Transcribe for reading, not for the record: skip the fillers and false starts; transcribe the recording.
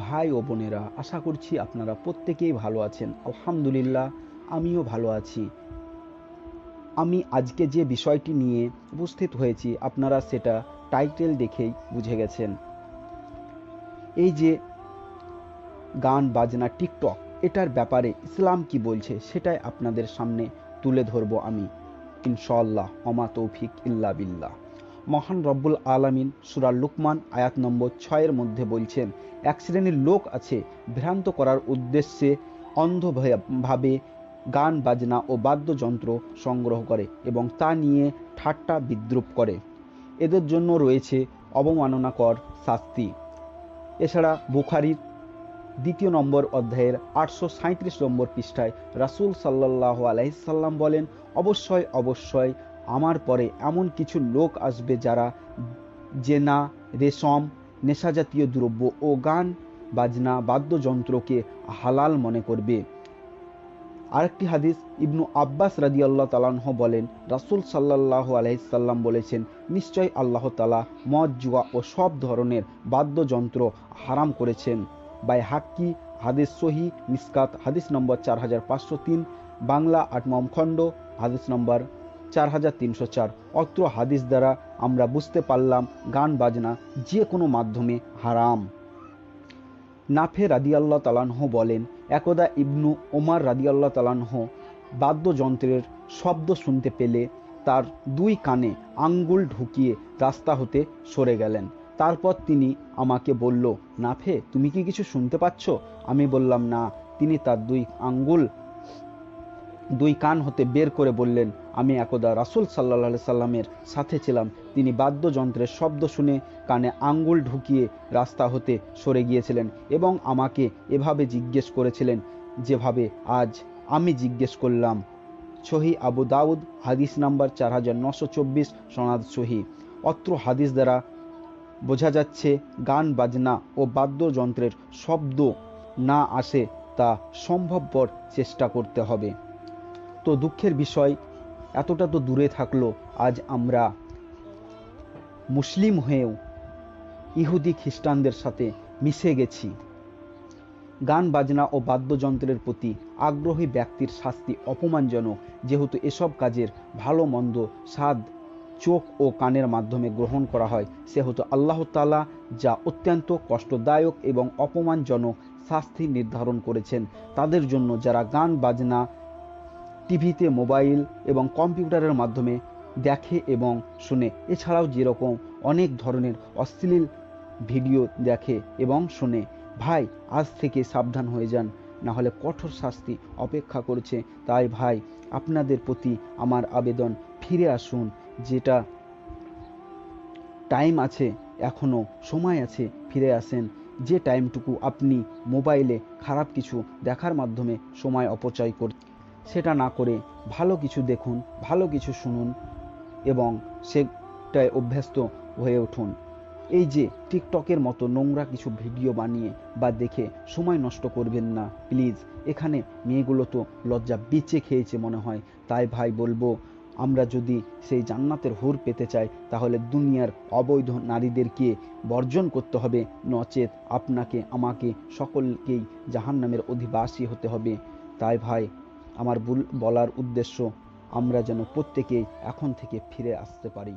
ভাই ও বোনেরা, আশা করছি আপনারা প্রত্যেকেই ভালো আছেন। আলহামদুলিল্লাহ, আমিও ভালো আছি। আমি আজকে যে বিষয়টি নিয়ে উপস্থিত হয়েছি, আপনারা সেটা টাইটেল দেখেই বুঝে গেছেন। এই যে গান বাজনা টিকটক, এটার ব্যাপারে ইসলাম কি বলছে সেটাই আপনাদের সামনে তুলে ধরব আমি, ইনশাআল্লাহ। ওমা তৌফিক ইল্লা বিল্লাহ। মহান রব্বুল আলামিন সূরা লুকমান আয়াত নম্বর 6-এর মধ্যে বলছেন, এক শ্রেণীর লোক আছে ভ্রান্ত করার উদ্দেশ্যে অন্ধভাবে গান বাজনা ও বাদ্যযন্ত্র সংগ্রহ করে এবং তা নিয়ে ঠাট্টা বিদ্রূপ করে। এদের জন্য রয়েছে অবমাননাকর শাস্তি। এছাড়া বুখারীর 2 নম্বর অধ্যায়ের 837 নম্বর পৃষ্ঠায় রাসূল সাল্লাল্লাহু আলাইহি সাল্লাম বলেন, অবশ্যই অবশ্যই আমার পরে এমন কিছু লোক আসবে যারা জেনা, রেশম, নেশাজাতীয় দ্রব্য ও গান বাজনা বাদ্যযন্ত্রকে হালাল মনে করবে। আরেকটি হাদিস, ইবনু আব্বাস রাদিয়াল্লাহু তাআলা আনহু বলেন, রাসূল সাল্লাল্লাহু আলাইহি সাল্লাম বলেছেন, নিশ্চয় আল্লাহ তাআলা মদ, জুয়া ও সব ধরনের বাদ্যযন্ত্র হারাম করেছেন। বাইহাক্কি হাদিস সহিহ, মিসকাত হাদিস নম্বর 4503, বাংলা 8ম খণ্ড হাদিস নম্বর 4304। অত্র হাদিস দ্বারা আমরা বুঝতে পারলাম গান বাজনা যে কোনো মাধ্যমে হারাম। নাফে রাদিয়াল্লাহু তাআলা আনহু বলেন, একদা ইবনু ওমর রাদিয়াল্লাহু তাআলা আনহু বাদ্যযন্ত্রের শব্দ শুনতে পেলে তার 2 কানে আঙ্গুল ঢুকিয়ে রাস্তা হতে সরে গেলেন। তারপর তিনি আমাকে বলল, নাফে, তুমি কি কিছু শুনতে পাচ্ছ? আমি বললাম, না। তিনি তার 2 কান হতে বের করে বললেন, আমি একদা রাসূল সাল্লাল্লাহু আলাইহি সাল্লামের সাথে ছিলাম। তিনি বাদ্যযন্ত্রের শব্দ শুনে কানে আঙ্গুল ঢুকিয়ে রাস্তা হতে সরে গিয়েছিলেন এবং আমাকে এভাবে জিজ্ঞেস করেছিলেন যেভাবে আজ আমি জিজ্ঞেস করলাম। সহিহ আবু দাউদ হাদিস নাম্বার 4924, সনদ সহিহ। অত্র হাদিস দ্বারা বোঝা যাচ্ছে গান বাজনা ও বাদ্যযন্ত্রের শব্দ না আসে তা সম্ভবপর চেষ্টা করতে হবে। তো দুঃখের বিষয়, এতটা তো দূরে থাকলো, আজ আমরা মুসলিম হয়েও ইহুদি খ্রিস্টানদের সাথে মিশে গেছি। গান বাজনা ও বাদ্যযন্ত্রের প্রতি আগ্রহী ব্যক্তির শাস্তি অপমানজনক, যেহেতু এসব কাজের ভালো মন্দ স্বাদ চোখ ও কানের মাধ্যমে গ্রহণ করা হয়, সেহেতু আল্লাহ তাআলা যা অত্যন্ত কষ্টদায়ক এবং অপমানজনক শাস্তি নির্ধারণ করেছেন তাদের জন্য, যারা গান বাজনা টিভিতে, মোবাইল এবং কম্পিউটারের মাধ্যমে দেখে এবং শুনে। এছাড়াও যেরকম অনেক ধরনের অশ্লীল ভিডিও দেখে এবং শুনে। ভাই, আজ থেকে সাবধান হয়ে যান, না হলে কঠোর শাস্তি অপেক্ষা করছে। তাই ভাই, আপনাদের প্রতি আমার আবেদন, ফিরে আসুন। যেটা টাইম আছে, এখনো সময় আছে, ফিরে আসেন। যে টাইমটুকু আপনি মোবাইলে খারাপ কিছু দেখার মাধ্যমে সময় অপচয় করছেন, সেটা না করে ভালো কিছু দেখুন, ভালো কিছু শুনুন এবং সেটায় অভ্যস্ত হয়ে উঠুন। এই যে টিকটকের মতো নোংরা কিছু ভিডিও বানিয়ে বা দেখে সময় নষ্ট করবেন না প্লিজ। এখানে মেয়েগুলো তো লজ্জা বেঁচে খেয়েছে মনে হয়। তাই ভাই বলবো, আমরা যদি সেই জান্নাতের হুর পেতে চাই, তাহলে দুনিয়ার অবৈধ নারীদেরকে বর্জন করতে হবে, নচেত আপনাকে, আমাকে, সকলকেই জাহান্নামের অধিবাসী হতে হবে। তাই ভাই, আমার বলার উদ্দেশ্য, আমরা যেন প্রত্যেকেই এখন থেকে ফিরে আসতে পারি।